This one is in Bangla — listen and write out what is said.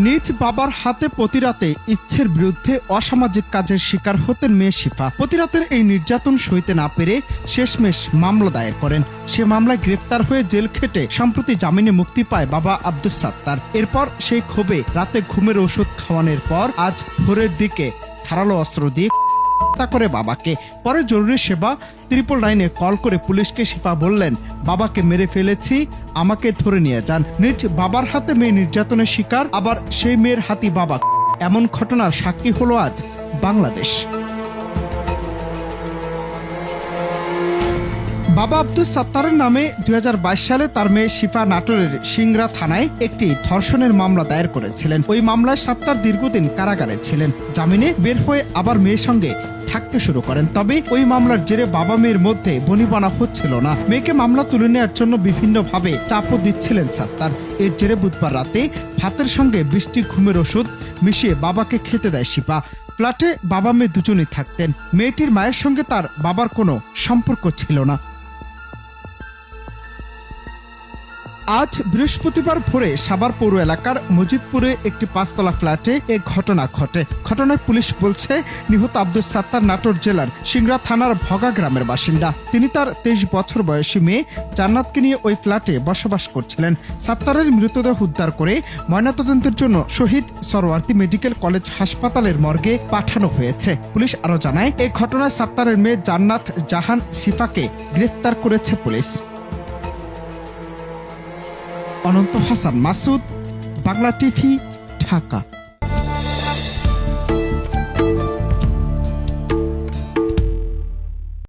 নিজ বাবার হাতে প্রতিরাতে ইচ্ছের বিরুদ্ধে অসামাজিক কাজের শিকার হতেন মেয়ে শিফা। প্রতিরাতের এই নির্যাতন সইতে না পেরে শেষমেশ মামলা দায়ের করেন। সে মামলায় গ্রেফতার হয়ে জেল খেটে সম্প্রতি জামিনে মুক্তি পায় বাবা আব্দুস সাত্তার। এরপর সেই ক্ষোভে রাতে ঘুমের ওষুধ খাওয়ানোর পর আজ ভোরের দিকে ধারালো অস্ত্র দিয়ে হত্যা করে বাবাকে। পরে জরুরি সেবা 999 কল করে পুলিশকে শিফা বললেন, বাবাকে মেরে ফেলেছি, আমাকে ধরে নিয়ে যান। নিজ বাবার হাতে মেয়ে নির্যাতনের শিকার, আবার সেই মেয়ের হাতি বাবা। এমন ঘটনার সাক্ষী হলো আজ বাংলাদেশ। বাবা আব্দুস সাত্তারের নামে 2022 সালে তার মেয়ে শিফা নাটোরের সিংড়া থানায় একটি ধর্ষণের মামলা দায়ের করেছিলেন। ওই মামলায় সাত্তার দীর্ঘদিন কারাগারে ছিলেন। জামিনে বের হয়ে আবার মেয়ের সঙ্গে থাকতে শুরু করেন। তবে ওই মামলার জেরে বাবা মেয়ের মধ্যে বনিবনা হচ্ছিল না। মেয়েকে মামলা তুলে নেওয়ার জন্য বিভিন্নভাবে চাপও দিচ্ছিলেন সাত্তার। এর জেরে বুধবার রাতে ভাতের সঙ্গে বৃষ্টি ঘুমের ওষুধ মিশিয়ে বাবাকে খেতে দেয় শিফা। ফ্ল্যাটে বাবা মেয়ে দুজনই থাকতেন। মেয়েটির মায়ের সঙ্গে তার বাবার কোনো সম্পর্ক ছিল না। আজ বৃহস্পতিবার ভোরে সাভার পৌর এলাকার মজিদপুরে একটি 5তলা ফ্ল্যাটে এ ঘটনা ঘটে। ঘটনায় পুলিশ বলছে, নিহত আব্দুস সাত্তার নাটোর জেলার সিংড়া থানার ভগা গ্রামের বাসিন্দা। তিনি তার 23 বছর বয়সী মেয়ে জান্নাতকে নিয়ে ওই ফ্ল্যাটে বসবাস করছিলেন। সাত্তারের মৃতদেহ উদ্ধার করে ময়নাতদন্তের জন্য শহীদ সরওয়ার্দী মেডিকেল কলেজ হাসপাতালের মর্গে পাঠানো হয়েছে। পুলিশ আরো জানায়, এই ঘটনায় সাত্তারের মেয়ে জান্নাত জাহান শিফাকে গ্রেফতার করেছে পুলিশ। অনন্ত হাসান মাসুদ, বাংলা টিভি, ঢাকা।